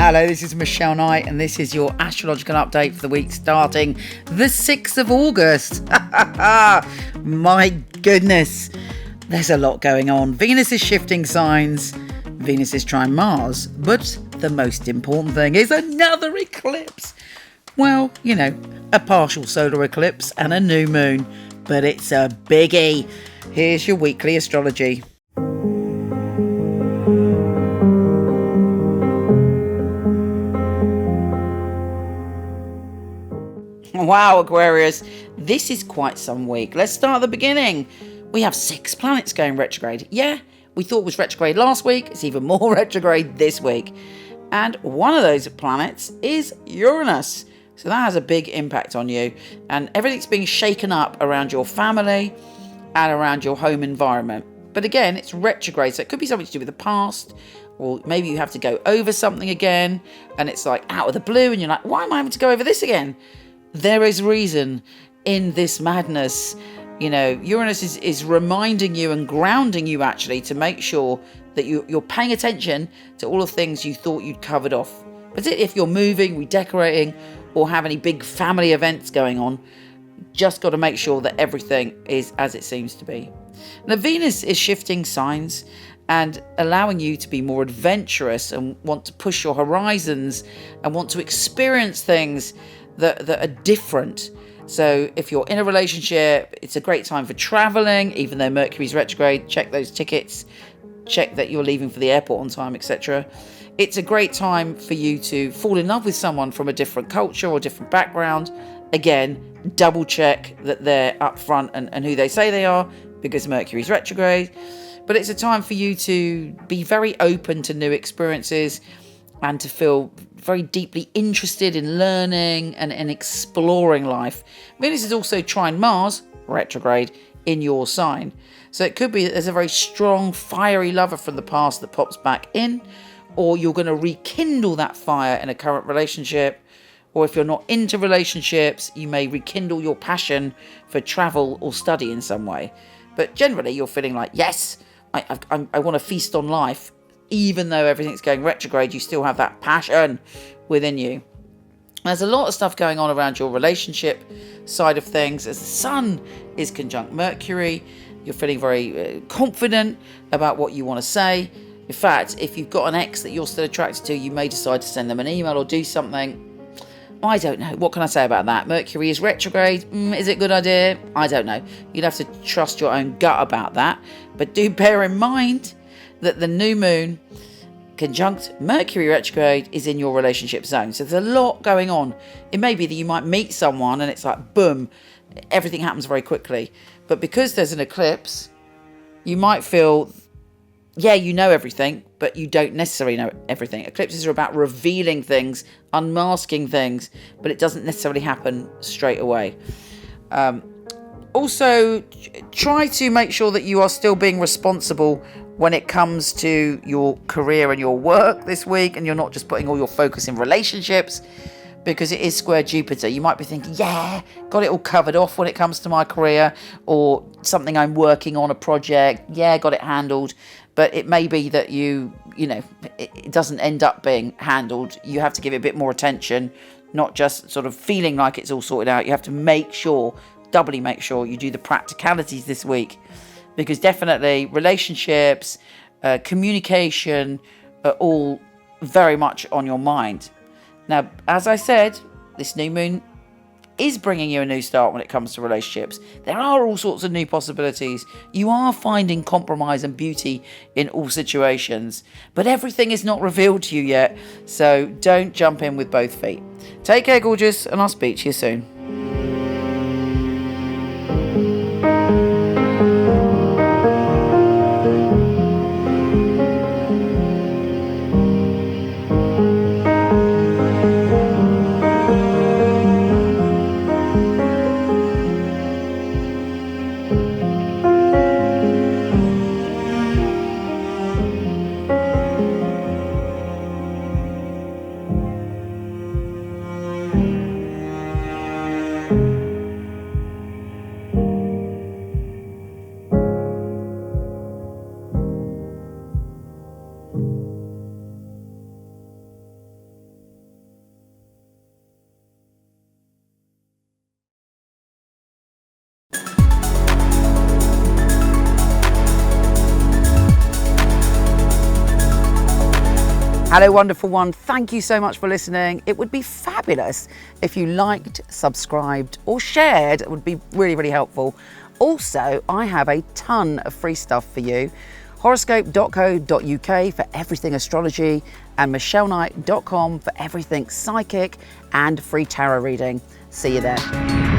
Hello, this is Michele Knight, and this is your astrological update for the week starting the 6th of August. My goodness, there's a lot going on. Venus is shifting signs, Venus is trying Mars, but the most important thing is another eclipse. Well, you know, a partial solar eclipse and a new moon, but it's a biggie. Here's your weekly astrology. Wow, Aquarius, this is quite some week. Let's start at the beginning. We have 6 planets going retrograde. Yeah, we thought it was retrograde last week. It's even more retrograde this week. And one of those planets is Uranus. So that has a big impact on you. And everything's being shaken up around your family and around your home environment. But again, it's retrograde. So it could be something to do with the past. Or maybe you have to go over something again. And it's like out of the blue. And you're like, why am I having to go over this again? There is reason in this madness. You know, Uranus is reminding you and grounding you actually to make sure that you're paying attention to all the things you thought you'd covered off. But if you're moving, redecorating, or have any big family events going on, just got to make sure that everything is as it seems to be. Now, Venus is shifting signs and allowing you to be more adventurous and want to push your horizons and want to experience things that are different. So if you're in a relationship, it's a great time for traveling, even though Mercury's retrograde. Check those tickets, check that you're leaving for the airport on time, etc. It's a great time for you to fall in love with someone from a different culture or different background. Again, double check that they're upfront and who they say they are, because Mercury's retrograde. But it's a time for you to be very open to new experiences and to feel very deeply interested in learning and exploring life. Venus is also trine Mars, retrograde, in your sign. So it could be that there's a very strong, fiery lover from the past that pops back in, or you're going to rekindle that fire in a current relationship. Or if you're not into relationships, you may rekindle your passion for travel or study in some way. But generally, you're feeling like, yes, I want to feast on life. Even though everything's going retrograde, you still have that passion within you. There's a lot of stuff going on around your relationship side of things. As the Sun is conjunct Mercury, you're feeling very confident about what you want to say. In fact, if you've got an ex that you're still attracted to, you may decide to send them an email or do something. I don't know. What can I say about that? Mercury is retrograde. Is it a good idea? I don't know. You'd have to trust your own gut about that. But do bear in mind that the new moon conjunct Mercury retrograde is in your relationship zone. So there's a lot going on. It may be that you might meet someone and it's like, boom, everything happens very quickly. But because there's an eclipse, you might feel, yeah, you know everything, but you don't necessarily know everything. Eclipses are about revealing things, unmasking things, but it doesn't necessarily happen straight away. Also, try to make sure that you are still being responsible when it comes to your career and your work this week, and you're not just putting all your focus in relationships, because it is square Jupiter. You might be thinking, yeah, got it all covered off when it comes to my career, or something I'm working on, a project, yeah, got it handled. But it may be that you know, it doesn't end up being handled. You have to give it a bit more attention, not just sort of feeling like it's all sorted out. You have to make sure, doubly make sure you do the practicalities this week. Because definitely relationships, communication are all very much on your mind. Now, as I said, this new moon is bringing you a new start when it comes to relationships. There are all sorts of new possibilities. You are finding compromise and beauty in all situations. But everything is not revealed to you yet. So don't jump in with both feet. Take care, gorgeous, and I'll speak to you soon. Hello, wonderful one. Thank you so much for listening. It would be fabulous if you liked, subscribed, or shared. It would be really, really helpful. Also, I have a ton of free stuff for you. Horoscope.co.uk for everything astrology, and michelleknight.com for everything psychic and free tarot reading. See you there.